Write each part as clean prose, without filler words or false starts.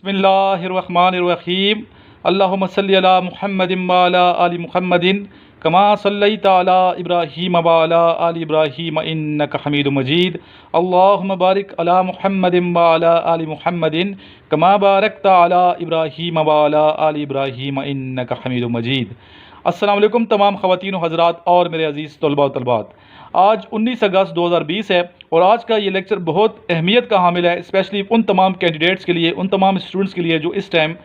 बिस्मिल्लाहिर्रहमानिर्रहीम। अल्लाहुम्मा सल्लि अला मुहम्मदिन व अला आलि मुहम्मदिन कमा सल्लैता अला इब्राहीम व अला आलि इब्राहीम इन्नका हमीदुम मजीद। अल्लाहुम्मा बारिक अला मुहम्मदिन व अला आलि मुहम्मदिन कमा बारकता अला इब्राहीम व अला आलि इब्राहीम इन्नका हमीदुम मजीद। अस्सलाम वालेकुम तमाम ख़वातीन व हज़रात और मेरे अज़ीज़ तलबा व तलबात। आज 19 अगस्त 2020 है और आज का ये लेक्चर बहुत अहमियत का हामिल है, स्पेशली उन तमाम कैंडिडेट्स के लिए, उन तमाम स्टूडेंट्स के लिए जो इस टाइम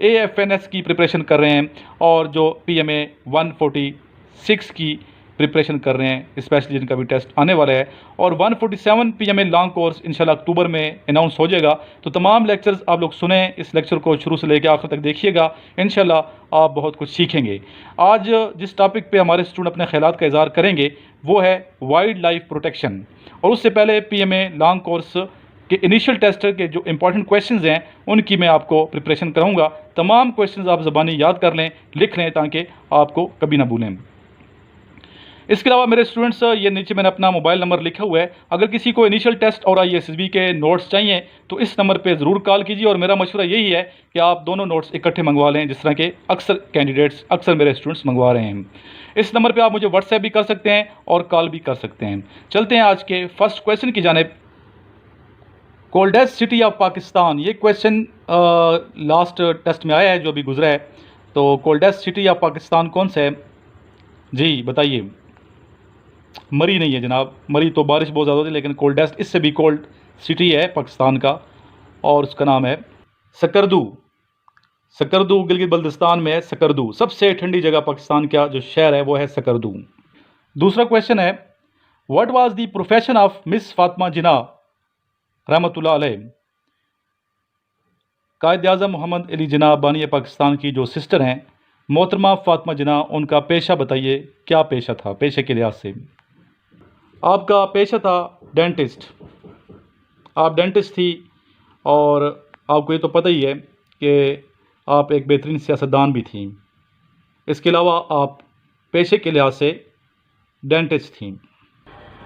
AFNS की प्रिपरेशन कर रहे हैं और जो PMA 146 की प्रिपरेशन कर रहे हैं, स्पेशली जिनका भी टेस्ट आने वाला है। और 147 PMA लॉन्ग कोर्स इंशाल्लाह अक्टूबर में अनाउंस हो जाएगा। तो तमाम लेक्चर्स आप लोग सुने, इस लेक्चर को शुरू से लेकर आखिर तक देखिएगा, इंशाल्लाह आप बहुत कुछ सीखेंगे। आज जिस टॉपिक पे हमारे स्टूडेंट अपने ख्यालात का इज़हार करेंगे वो है वाइल्ड लाइफ प्रोटेक्शन। और उससे पहले PMA लॉन्ग कोर्स के इनिशियल टेस्ट के जो इंपॉर्टेंट क्वेश्चंस हैं उनकी मैं आपको प्रिपरेशन कराऊंगा। तमाम क्वेश्चंस आप ज़बानी याद कर लें, लिख लें, ताकि आपको कभी ना भूलें। इसके अलावा मेरे स्टूडेंट्स, ये नीचे मैंने अपना मोबाइल नंबर लिखा हुआ है, अगर किसी को इनिशियल टेस्ट और ISSB के नोट्स चाहिए तो इस नंबर पे ज़रूर कॉल कीजिए। और मेरा मशवरा यही है कि आप दोनों नोट्स इकट्ठे मंगवा लें, जिस तरह के अक्सर मेरे स्टूडेंट्स मंगवा रहे हैं। इस नंबर पे आप मुझे व्हाट्सएप भी कर सकते हैं और कॉल भी कर सकते हैं। चलते हैं आज के फर्स्ट क्वेश्चन की जानिब। कोल्डेस्ट सिटी ऑफ पाकिस्तान, ये क्वेश्चन लास्ट टेस्ट में आया है जो अभी गुजरा है। तो कोल्डेस्ट सिटी ऑफ पाकिस्तान कौन सा है जी, बताइए। मरी नहीं है जनाब, मरी तो बारिश बहुत ज़्यादा होती है, लेकिन कोल्डेस्ट इससे भी कोल्ड सिटी है पाकिस्तान का और उसका नाम है सकरदू। सकरदू गिलगित बल्तिस्तान में है सकरदू। सबसे ठंडी जगह पाकिस्तान का जो शहर है वो है सकरदू। दूसरा क्वेश्चन है, what was the profession of miss Fatima Jinnah रहमतुल्लाह अलैह। कायद आज़म मोहम्मद अली जिन्ना बानी पाकिस्तान की जो सिस्टर हैं मोहतरमा फातिमा जिन्ना, उनका पेशा बताइए, क्या पेशा था पेशे के लिहाज से। आपका पेशा था डेंटिस्ट, आप डेंटिस्ट थी और आपको ये तो पता ही है कि आप एक बेहतरीन सियासतदान भी थी। इसके अलावा आप पेशे के लिहाज से डेंटिस्ट थी।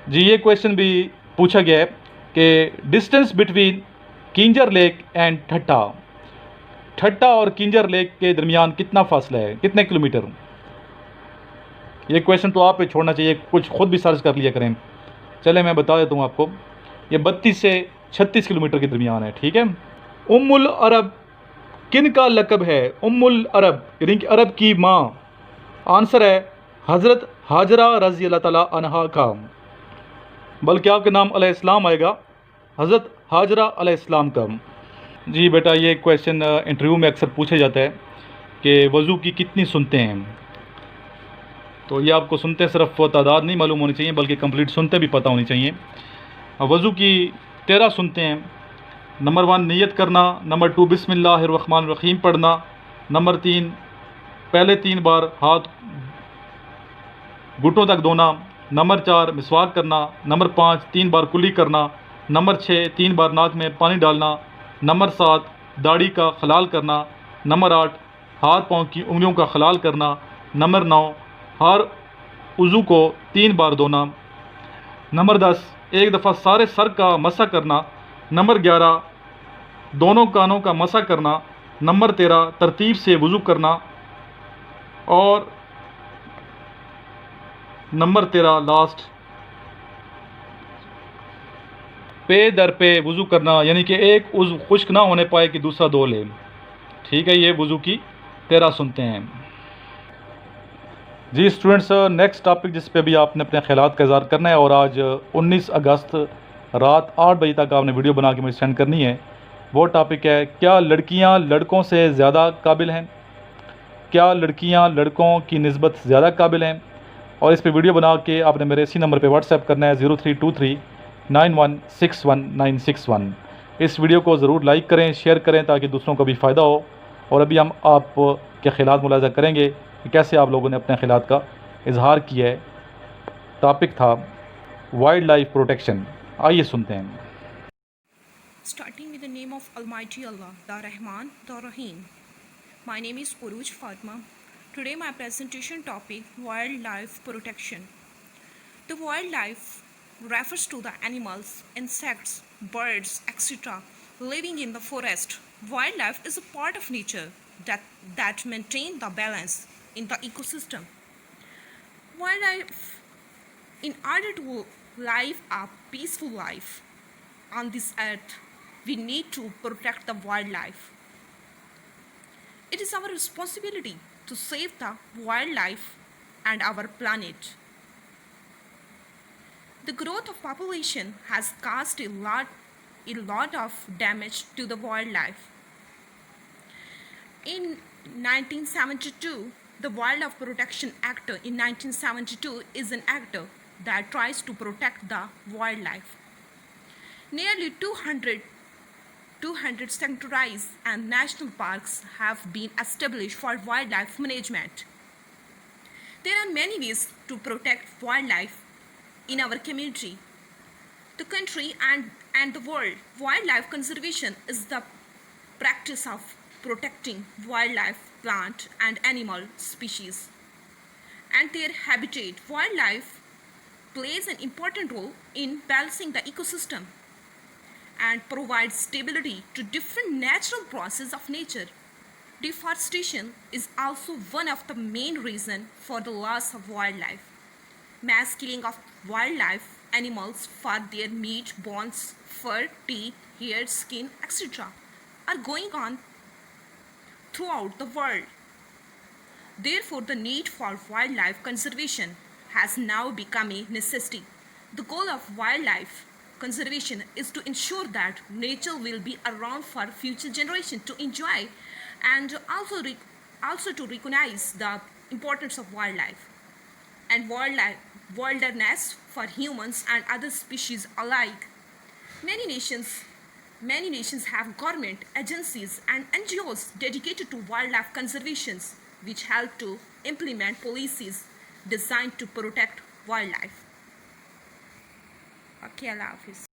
जी, ये क्वेश्चन भी पूछा गया है कि distance between Kinjhar lake and Thatta, Thatta और किंजर लेक के दरमियान कितना फासला है, कितने किलोमीटर। ये क्वेश्चन तो आप पे छोड़ना चाहिए, कुछ खुद भी सर्च कर लिया करें। चले मैं बता देता हूँ आपको, ये 32 से 36 किलोमीटर के दरमियान है, ठीक है। उम्मुल अरब किन का लक़ब है, उम्मुल अरब यानी कि अरब की माँ। आंसर है हज़रत हाजरा रज़ी अल्लाह ताला अन्हा का, बल्कि आपके नाम अलैहिस्सलाम आएगा, हज़रत हाजरा अलैहिस्सलाम का। जी बेटा, ये क्वेश्चन इंटरव्यू में अक्सर पूछा जाता है कि वज़ू की कितनी सुनते हैं। तो ये आपको सुनते सिर्फ तादाद नहीं मालूम होनी चाहिए, बल्कि कंप्लीट सुनते भी पता होनी चाहिए। वज़ू की 13 सुनते हैं। नंबर 1 नियत करना, नंबर 2 बिस्मिल्लाहिर्रहमानिर्रहीम पढ़ना, नंबर 3 पहले 3 बार हाथ घुटनों तक धोना, नंबर 4 मिसवाक करना, नंबर 5 3 बार कुल्ली करना, नंबर 6 3 बार नाक में पानी डालना, नंबर 7 दाढ़ी का खलाल करना, नंबर 8 हाथ पाँव की उंगलियों का खलाल करना, नंबर 9 हर उज़ू को 3 बार धोना, नंबर 10 एक दफ़ा सारे सर का मसा करना, नंबर 11 दोनों कानों का मसा करना, नंबर 13 तरतीब से वज़ू करना और नंबर 13 लास्ट पे दर पे वज़ू करना, यानी कि एक उज़ू खुश्क ना होने पाए कि दूसरा धो ले, ठीक है। ये वज़ू की 13 सुनते हैं। जी स्टूडेंट्स, नेक्स्ट टॉपिक जिस पे भी आपने अपने ख्यालात का इज़हार करना है और आज 19 अगस्त रात 8 बजे तक आपने वीडियो बना के मुझे सेंड करनी है, वो टॉपिक है, क्या लड़कियां लड़कों से ज़्यादा काबिल हैं, क्या लड़कियां लड़कों की निस्बत ज़्यादा काबिल हैं। और इस पे वीडियो बना के आपने मेरे इसी नंबर पे व्हाट्सएप करना है 0323916191। इस वीडियो को ज़रूर लाइक करें, शेयर करें, ताकि दूसरों को भी फ़ायदा हो। और अभी हम आप के ख्यालात मुलाज़ा करेंगे कि कैसे आप लोगों ने अपने ख्यालात का इजहार किया है। टॉपिक था वाइल्ड लाइफ प्रोटेक्शन। आइए सुनते हैं। Starting with the name of Almighty Allah, the Rahman, the Rahim. My name is Uruj Fatma. Today my presentation topic, wildlife protection. The wildlife refers to the animals, insects, birds, etc. living in the forest Wildlife is a part of nature that maintain the balance in the ecosystem. Wildlife, in order to live a peaceful life on this earth, we need to protect the wildlife. It is our responsibility to save the wildlife and our planet. The growth of population has caused a lot of damage to the wildlife. In 1972, the Wildlife Protection Act in 1972 is an act that tries to protect the wildlife. Nearly 200 sanctuaries and national parks have been established for wildlife management. There are many ways to protect wildlife in our community, the country, and the world. Wildlife conservation is the practice of protecting wildlife, plant, and animal species and their habitat. Wildlife plays an important role in balancing the ecosystem and provides stability to different natural processes of nature. Deforestation is also one of the main reasons for the loss of wildlife. Mass killing of wildlife animals for their meat, bones, fur, teeth, hair, skin, etc. are going on throughout the world. Therefore, the need for wildlife conservation has now become a necessity. The goal of wildlife conservation is to ensure that nature will be around for future generations to enjoy, and also to recognize the importance of wildlife and wilderness for humans and other species alike. Many nations have government agencies and NGOs dedicated to wildlife conservation, which help to implement policies designed to protect wildlife. Okay, Allah Hafiz.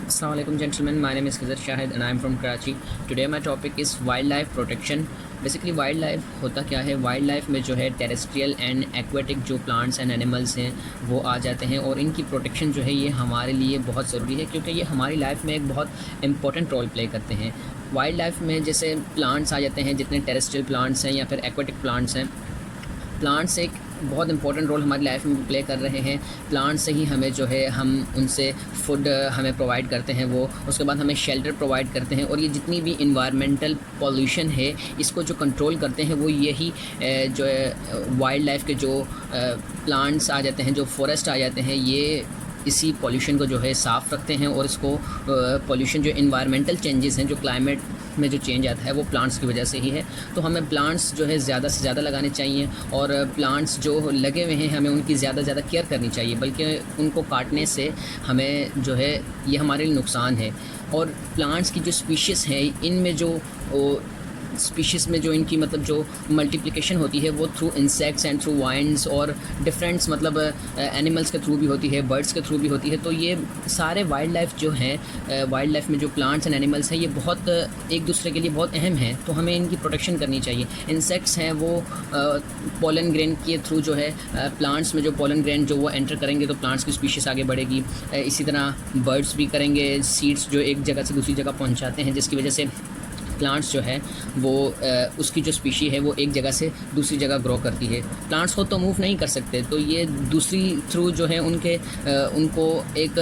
Assalamualaikum gentlemen, my name is Khizr Shahid and I am from Karachi. Today my topic is wildlife protection. Basically wild life होता क्या है? Wild life में जो है terrestrial and aquatic जो plants and animals हैं वो आ जाते हैं, और इनकी प्रोटेक्शन जो है ये हमारे लिए बहुत ज़रूरी है, क्योंकि ये हमारी लाइफ में एक बहुत इंपॉर्टेंट रोल प्ले करते हैं। वाइल्ड लाइफ में जैसे प्लांट्स आ जाते हैं, जितने टेरेस्ट्रियल प्लांट्स हैं या फिर एक्वेटिक प्लांट्स हैं, प्लांट्स एक बहुत इंपॉर्टेंट रोल हमारी लाइफ में प्ले कर रहे हैं। प्लांट से ही हमें जो है हम उनसे फूड हमें प्रोवाइड करते हैं, वो उसके बाद हमें शेल्टर प्रोवाइड करते हैं, और ये जितनी भी इन्वायरमेंटल पॉल्यूशन है इसको जो कंट्रोल करते हैं वो यही जो वाइल्ड लाइफ के जो प्लांट्स आ जाते हैं, जो फॉरेस्ट आ जाते हैं, ये इसी पॉल्यूशन को जो है साफ़ रखते हैं, और इसको पॉल्यूशन जो इन्वायरमेंटल चेंजेस हैं, जो क्लाइमेट में जो चेंज आता है वो प्लांट्स की वजह से ही है। तो हमें प्लांट्स जो है ज़्यादा से ज़्यादा लगाने चाहिए, और प्लांट्स जो लगे हुए हैं हमें उनकी ज़्यादा से ज़्यादा केयर करनी चाहिए, बल्कि उनको काटने से हमें जो है ये हमारे लिए नुकसान है। और प्लांट्स की जो स्पीशीज़ हैं, इनमें जो स्पीशीज़ में जो इनकी मतलब जो मल्टीप्लिकेशन होती है वो through insects and through winds और डिफरेंट्स मतलब एनिमल्स के थ्रू भी होती है, बर्ड्स के थ्रू भी होती है। तो ये सारे वाइल्ड लाइफ जो हैं, वाइल्ड लाइफ में जो प्लांट्स एंड एनिमल्स हैं, ये बहुत एक दूसरे के लिए बहुत अहम हैं, तो हमें इनकी प्रोटेक्शन करनी चाहिए। इंसेक्ट्स हैं वो पोलन ग्रेन के थ्रू जो है प्लांट्स में जो पोलन ग्रेन जो वो एंटर करेंगे तो प्लांट्स की स्पीशीज़ आगे बढ़ेगी। इसी तरह बर्ड्स भी करेंगे, सीड्स जो एक जगह से दूसरी जगह पहुँचाते हैं, जिसकी वजह से प्लांट्स जो है वो उसकी जो स्पीशी है वो एक जगह से दूसरी जगह ग्रो करती है। प्लांट्स को तो मूव नहीं कर सकते, तो ये दूसरी थ्रू जो है उनको एक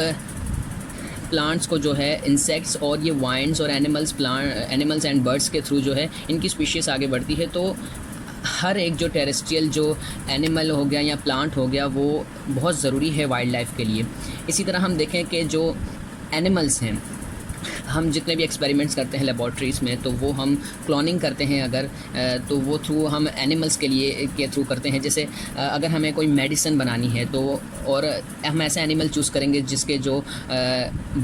प्लांट्स को जो है इंसेक्ट्स और ये वाइंड्स और एनिमल्स एंड बर्ड्स के थ्रू जो है इनकी स्पीशीज़ आगे बढ़ती है। तो हर एक जो टेरेस्ट्रियल जो एनिमल हो गया या प्लांट हो गया वो बहुत ज़रूरी है वाइल्ड लाइफ के लिए। इसी तरह हम देखें कि जो एनिमल्स हैं, हम जितने भी एक्सपेरिमेंट्स करते हैं लेबॉर्ट्रीज़ में, तो वो हम क्लोनिंग करते हैं अगर, तो वो थ्रू हम एनिमल्स के थ्रू करते हैं। जैसे अगर हमें कोई मेडिसिन बनानी है तो, और हम ऐसा एनिमल चूज़ करेंगे जिसके जो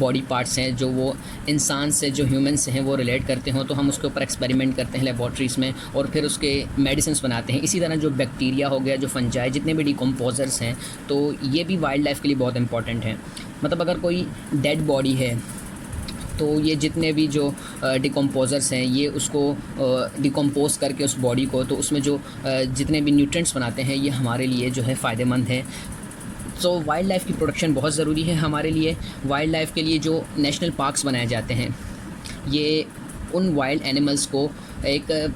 बॉडी पार्ट्स हैं जो वो इंसान से, जो ह्यूमन से हैं, वो रिलेट करते हों, तो हम उसके ऊपर एक्सपेरिमेंट करते हैं लेबॉर्ट्रीज़ में और फिर उसके मेडिसिन बनाते हैं। इसी तरह जो बैक्टीरिया हो गया, जो फंजाई, जितने भी डिकम्पोजर्स हैं, तो ये भी वाइल्ड लाइफ के लिए बहुत इंपॉर्टेंट हैं। मतलब अगर कोई डेड बॉडी है तो ये जितने भी जो डिकम्पोज़र्स हैं ये उसको डिकम्पोज करके उस बॉडी को, तो उसमें जो जितने भी न्यूट्रिएंट्स बनाते हैं ये हमारे लिए जो है फ़ायदेमंद है। तो वाइल्ड लाइफ की प्रोटेक्शन बहुत ज़रूरी है हमारे लिए। वाइल्ड लाइफ के लिए जो नेशनल पार्क्स बनाए जाते हैं, ये उन वाइल्ड एनिमल्स को एक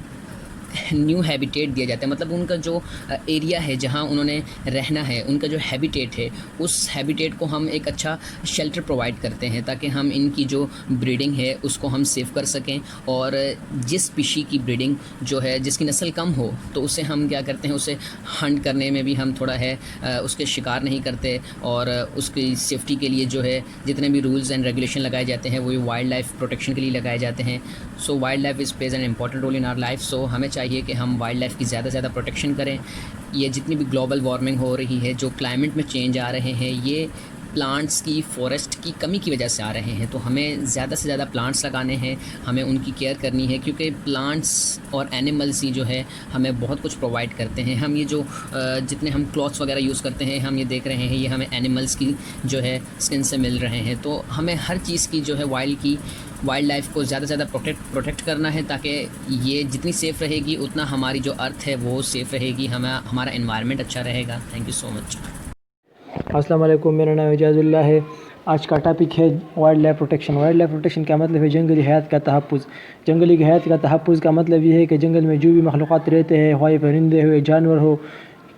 न्यू हैबिटेट दिया जाता है, मतलब उनका जो एरिया है जहाँ उन्होंने रहना है, उनका जो हैबिटेट है, उस हैबिटेट को हम एक अच्छा शेल्टर प्रोवाइड करते हैं ताकि हम इनकी जो ब्रीडिंग है उसको हम सेव कर सकें। और जिस स्पीशी की ब्रीडिंग जो है, जिसकी नस्ल कम हो, तो उसे हम क्या करते हैं, उसे हंट करने में भी हम थोड़ा है उसके शिकार नहीं करते। और उसकी सेफ्टी के लिए जो है जितने भी रूल्स एंड रेगुलेशन लगाए जाते हैं वो वाइल्ड लाइफ प्रोटेक्शन के लिए लगाए जाते हैं। So wild life is plays an important role in our life. So हमें चाहिए कि हम वाइल्ड लाइफ की ज़्यादा से ज़्यादा प्रोटेक्शन करें। ये जितनी भी ग्लोबल वार्मिंग हो रही है, जो क्लाइमेट में चेंज आ रहे हैं, ये प्लांट्स की, फॉरेस्ट की कमी की वजह से आ रहे हैं। तो हमें ज़्यादा से ज़्यादा प्लांट्स लगाने हैं, हमें उनकी केयर करनी है, क्योंकि प्लांट्स और एनिमल्स ही जो है हमें बहुत कुछ प्रोवाइड करते हैं। हम ये जो जितने हम क्लॉथ्स वगैरह यूज़ करते हैं, हम ये देख रहे हैं, ये हमें एनिमल्स की जो है स्किन से मिल रहे हैं। तो हमें हर चीज़ की जो है वाइल्ड लाइफ को ज़्यादा से ज़्यादा प्रोटेक्ट करना है, ताकि ये जितनी सेफ़ रहेगी उतना हमारी जो अर्थ है वो सेफ़ रहेगी, हमारा एनवायरनमेंट अच्छा रहेगा। Thank you so much. अस्सलाम वालेकुम, मेरा नाम एजाज़ुल्लाह है। आज का टॉपिक है wild life protection. Wild life protection का मतलब है जंगली हयात का तहफ़्फ़ुज़। जंगली हयात का तहफ़्फ़ुज़ का मतलब ये है कि जंगल में जो भी मखलूक़ात रहते हैं, ख्वाह परिंदे हो, जानवर हो,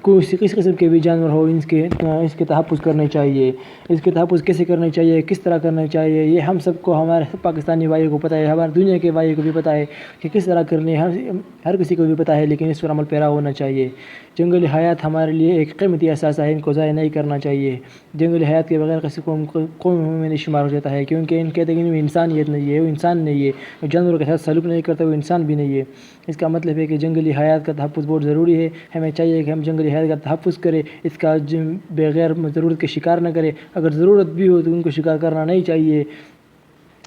किस किस्म के भी जानवर हो, इसके तहफ़्फ़ुज़ करने चाहिए। इसके तहफ़्फ़ुज़ कैसे करने चाहिए, किस तरह करना चाहिए, ये हम सबको, हमारे पाकिस्तानी भाइयों को पता है, हमारे दुनिया के भाइयों को भी पता है कि किस तरह करनी है, हर किसी को भी पता है, लेकिन इस पर अमल पैरा होना चाहिए। जंगली हयात हमारे लिए एक कीमती असासा है, इनको ज़ाया नहीं करना चाहिए। जंगली हयात के बगैर किसी को कौम में नहीं शुमार हो जाता है, क्योंकि इनके तक में इंसानियत नहीं है, वो इंसान नहीं है, जानवरों के साथ सलूक नहीं करता, वो इंसान भी नहीं है। इसका मतलब है कि जंगली हयात का तहफ़्फ़ुज़ बहुत ज़रूरी है। हमें चाहिए कि हम जंगली हयात का तहफ़्फ़ुज़ करें, इसका बगैर ज़रूरत के शिकार न करें। अगर ज़रूरत भी हो तो उनको शिकार करना नहीं चाहिए,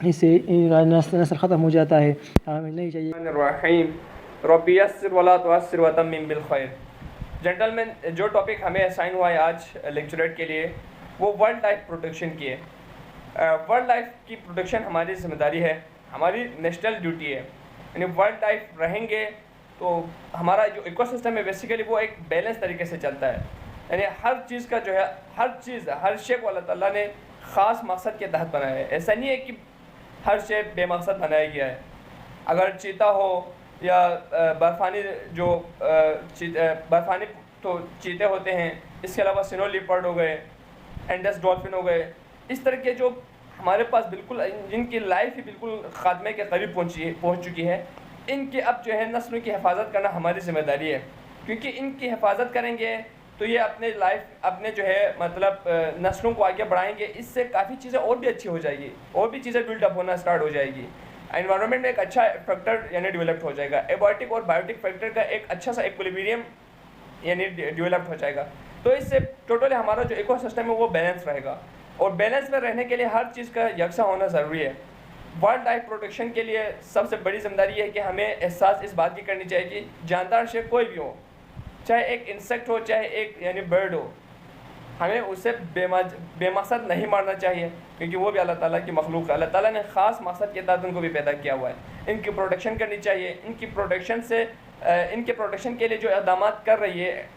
इससे नस्ल ख़त्म हो जाता है, हमें नहीं चाहिए। रब्बी यस्सिर वला तुअस्सिर वतम्मिम बिल खैर। जेंटलमैन, जो टॉपिक हमें असाइन हुआ है आज लेक्चरेट के लिए, वो वर्ल्ड लाइफ प्रोटेक्शन की है। वर्ल्ड लाइफ की प्रोटेक्शन हमारी जिम्मेदारी है, हमारी नेशनल ड्यूटी है। यानी वर्ल्ड लाइफ रहेंगे तो हमारा जो इकोसिस्टम है बेसिकली वो एक बैलेंस तरीके से चलता है। यानी हर चीज़ का जो है, हर शे को अल्लाह ताला ने ख़ास मकसद के तहत बनाया है। ऐसा नहीं है कि हर शे बेमकसद बनाया गया है। अगर चीता हो या बर्फ़ानी बर्फ़ानी तो चीते होते हैं, इसके अलावा स्नो लिपर्ड हो गए, एंडस डॉल्फिन हो गए, इस तरह के जो हमारे पास बिल्कुल जिनकी लाइफ ही बिल्कुल ख़ात्मे के करीब पहुँच चुकी है, इनके अब जो है नस्लों की हिफाजत करना हमारी ज़िम्मेदारी है। क्योंकि इनकी हिफाजत करेंगे तो ये अपने जो है मतलब नस्लों को आगे बढ़ाएंगे, इससे काफ़ी चीज़ें और भी अच्छी हो जाएगी, और भी चीज़ें बिल्डअप होना स्टार्ट हो जाएगी। एनवायरनमेंट में एक अच्छा फैक्टर यानी डेवलप हो जाएगा। एबायोटिक और बायोटिक फैक्टर का एक अच्छा सा इक्विलिब्रियम यानी डेवलप हो जाएगा। तो इससे टोटली हमारा जो इकोसिस्टम है वो बैलेंस रहेगा, और बैलेंस में रहने के लिए हर चीज़ का यकसा होना ज़रूरी है। वाइल्ड लाइफ प्रोटेक्शन के लिए सबसे बड़ी जिम्मेदारी है कि हमें एहसास इस बात की करनी चाहिए कि जानदार शे कोई भी हो, चाहे एक इंसेक्ट हो, चाहे एक यानी बर्ड हो, हमें उसे बेमकसद नहीं मारना चाहिए, क्योंकि वो भी अल्लाह ताला की मखलूक है। अल्लाह ताला ने ख़ास मकसद के तहत उनको भी पैदा किया हुआ है। इनकी प्रोटेक्शन करनी चाहिए। इनकी प्रोटेक्शन के लिए जो इक़दाम कर रही है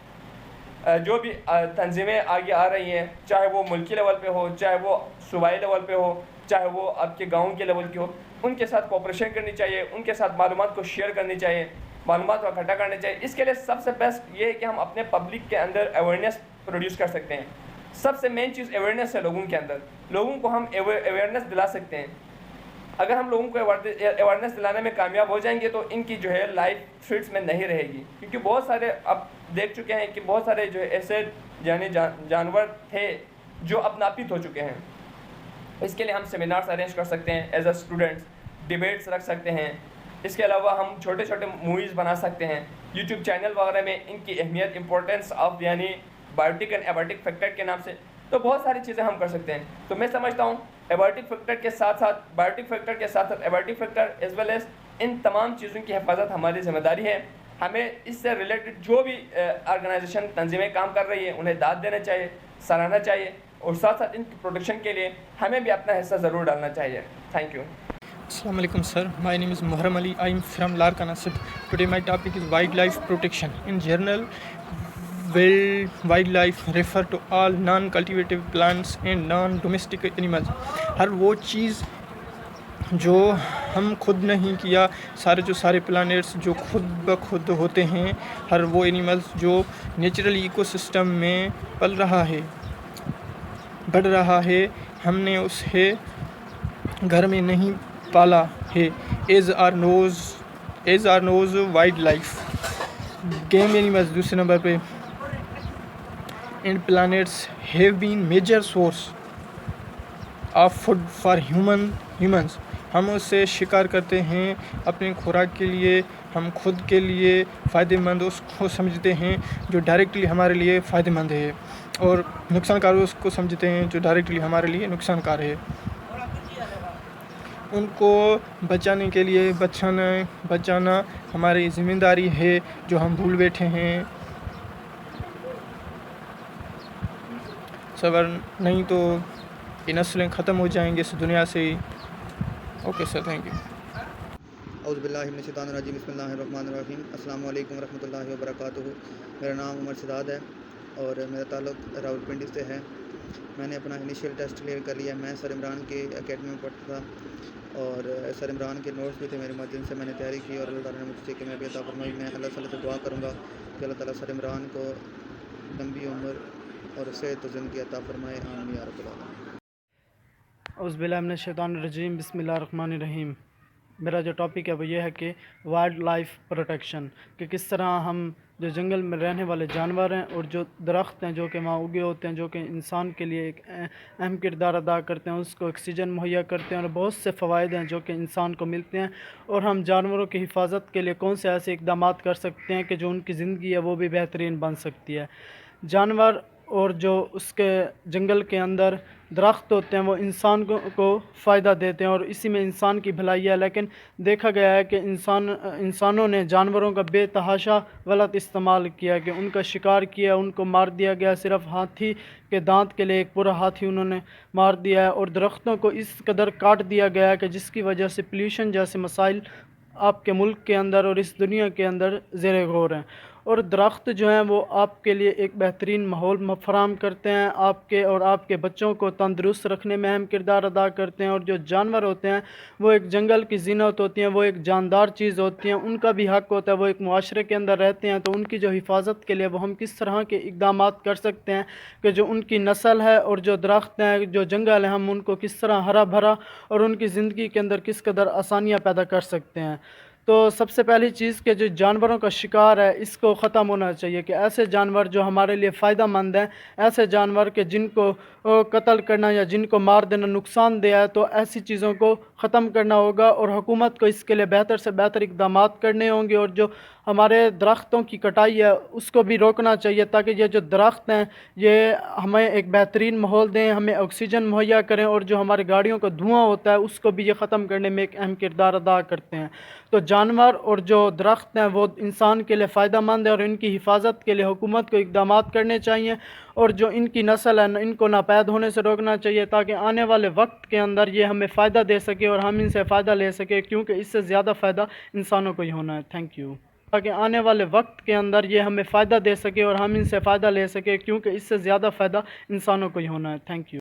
जो भी तंजीमें आगे आ रही हैं, चाहे वो मुल्की लेवल पे हो, चाहे वो सूबाई लेवल पे हो, चाहे वो आपके गाँव के लेवल की हो, उनके साथ कोऑपरेशन करनी चाहिए, उनके साथ मालूमात को शेयर करनी चाहिए, मालूमात को इकट्ठा करना चाहिए। इसके लिए सबसे बेस्ट ये है कि हम अपने पब्लिक के अंदर अवेयरनेस प्रोड्यूस कर सकते हैं। सबसे मेन चीज़ अवेयरनेस है लोगों के अंदर। लोगों को हम अवेयरनेस दिला सकते हैं। अगर हम लोगों को अवेयरनेस दिलाने में कामयाब हो जाएंगे तो इनकी जो है लाइफ थ्रेट्स में नहीं रहेगी, क्योंकि बहुत सारे अब देख चुके हैं कि बहुत सारे जो ऐसे यानी जानवर थे जो अब नापित हो चुके हैं। इसके लिए हम सेमिनार्स अरेंज कर सकते हैं, एज अ स्टूडेंट्स डिबेट्स रख सकते हैं। इसके अलावा हम छोटे छोटे मूवीज़ बना सकते हैं। यूट्यूब चैनल वगैरह में इनकी अहमियत, इंपॉर्टेंस ऑफ यानी बायोटिक एंड एबायोटिक फैक्टर के नाम से तो बहुत सारी चीज़ें हम कर सकते हैं। तो मैं समझता हूँ एबायोटिक फैक्टर के साथ साथ बायोटिक फैक्टर के साथ साथ abiotic factor as well as इन तमाम चीज़ों की हिफाजत हमारी ज़िम्मेदारी है। हमें इससे रिलेटेड जो भी ऑर्गेनाइजेशन तंजीमें काम कर रही है उन्हें दाद देना चाहिए, सराहना चाहिए, और साथ साथ इनकी प्रोटेक्शन के लिए हमें भी अपना हिस्सा ज़रूर डालना चाहिए। Thank you. Assalamu alaikum sir, my name is Muharram Ali. I am from Larkana Sid. Today my topic is wildlife protection. In general, wildlife refer to all non-cultivative plants and non-domestic animals. हर वो चीज़ जो हम खुद नहीं किया, सारे planets जो खुद ब खुद होते हैं, हर वो एनिमल्स जो नेचुरल इकोसिस्टम में पल रहा है, बढ़ रहा है, हमने उसे घर में नहीं पाला है। As are knows wildlife game animals दूसरे नंबर पे and planets have been major source of food for humans. हम उससे शिकार करते हैं अपने खुराक के लिए, हम खुद के लिए फ़ायदेमंद उसको समझते हैं जो डायरेक्टली हमारे लिए फ़ायदेमंद है, और नुकसानकार उसको समझते हैं जो डायरेक्टली हमारे लिए नुकसानकार है। उनको बचाने के लिए बचाना हमारी ज़िम्मेदारी है जो हम भूल बैठे हैं। सबर नहीं तो ये नस्लें ख़त्म हो जाएंगी इस दुनिया से ही। Okay sir, thank you. औज़ुबिल्लाहिमिनश्शैतानिर्रजीम बिस्मिल्लाहिर्रहमानिर्रहीम अस्सलामु अलैकुम वरहमतुल्लाहि वबरकातुहू। मेरा नाम उमर सिदात है और मेरा ताल्लुक़ रावलपिंडी से है। मैंने अपना इनिशियल टेस्ट क्लियर कर लिया। मैं सर इमरान की एकेडमी में पढ़ता था और सर इमरान के नोट्स भी थे मेरे माध्यम से मैंने तैयारी की, और अल्लाह ताला ने मुझसे कि मैं भी अता फरमाई। मैं अल्लाह ताला से दुआ करूँगा कि अल्लाह ताला सर इमरान को लंबी उम्र और सेहत ज़िंदगी अता फरमाए, आमीन या रब्बल आलमीन। औज़ुबिल्लाहिमिनश्शैतानिर्रजीम बिस्मिल्लाहिर्रहमानिर्रहीम। मेरा जो टॉपिक है वो ये है कि वाइल्ड लाइफ प्रोटेक्शन, कि किस तरह हम जो जंगल में रहने वाले जानवर हैं और जो दरख्त हैं जो कि वहाँ उगे होते हैं, जो कि इंसान के लिए एक अहम किरदार अदा करते हैं, उसको ऑक्सीजन मुहैया करते हैं और बहुत से फ़वाइद हैं जो कि इंसान को मिलते हैं, और हम जानवरों की हिफाजत के लिए कौन से ऐसे इक़दाम कर सकते हैं कि जो उनकी ज़िंदगी है वो भी बेहतरीन बन सकती है। जानवर और जो उसके जंगल के अंदर दरख्त होते हैं वो इंसान को फ़ायदा देते हैं और इसी में इंसान की भलाई है, लेकिन देखा गया है कि इंसानों ने जानवरों का बेतहाशा गलत इस्तेमाल किया, कि उनका शिकार किया, उनको मार दिया गया। सिर्फ हाथी के दांत के लिए एक पूरा हाथी उन्होंने मार दिया है, और दरख्तों को इस कदर काट दिया गया है कि जिसकी वजह से पोल्यूशन जैसे मसाइल आपके मुल्क के अंदर और इस दुनिया के अंदर ज़ेरे गौर हैं। और दरख्त जो हैं वो आपके लिए एक बेहतरीन माहौल फराहम करते हैं, आपके और आपके बच्चों को तंदुरुस्त रखने में अहम किरदार अदा करते हैं। और जो जानवर होते हैं वो एक जंगल की ज़ीनत होती हैं, वो एक जानदार चीज़ होती हैं, उनका भी हक़ होता है, वो एक मुआशरे के अंदर रहते हैं, तो उनकी जो हिफाजत के लिए वो हम किस तरह के इक़दाम कर सकते हैं कि जो उनकी नस्ल है और जो दरख्त हैं, जो जंगल है, हम उनको किस तरह हरा भरा और उनकी ज़िंदगी के अंदर किस कदर आसानियाँ पैदा कर सकते हैं। तो सबसे पहली चीज़ के जो जानवरों का शिकार है इसको ख़त्म होना चाहिए, कि ऐसे जानवर जो हमारे लिए फ़ायदा मंद हैं, ऐसे जानवर के जिनको कत्ल करना या जिनको मार देना नुकसानदेह है, तो ऐसी चीज़ों को ख़त्म करना होगा और हुकूमत को इसके लिए बेहतर से बेहतर इक़दाम करने होंगे। और जो हमारे दरख्तों की कटाई है उसको भी रोकना चाहिए, ताकि ये जो दरख्त हैं ये हमें एक बेहतरीन माहौल दें, हमें ऑक्सीजन मुहैया करें, और जो हमारी गाड़ियों का धुआं होता है उसको भी ये ख़त्म करने में एक अहम किरदार अदा करते हैं। तो जानवर और जो दरख्त हैं वो इंसान के लिए फ़ायदा मंद है और इनकी हिफाजत के लिए हुकूमत को इक़दाम करने चाहिए, और जो इनकी नस्ल है इनको नापैद होने से रोकना चाहिए, ताकि आने वाले वक्त के अंदर ये हमें फ़ायदा दे सके और हम इनसे फ़ायदा ले सके, क्योंकि इससे ज़्यादा फ़ायदा इंसानों को ही होना है। Thank you. ताकि आने वाले वक्त के अंदर ये हमें फ़ायदा दे सके और हम इनसे फ़ायदा ले सके, क्योंकि इससे ज़्यादा फ़ायदा इंसानों को ही होना है। Thank you.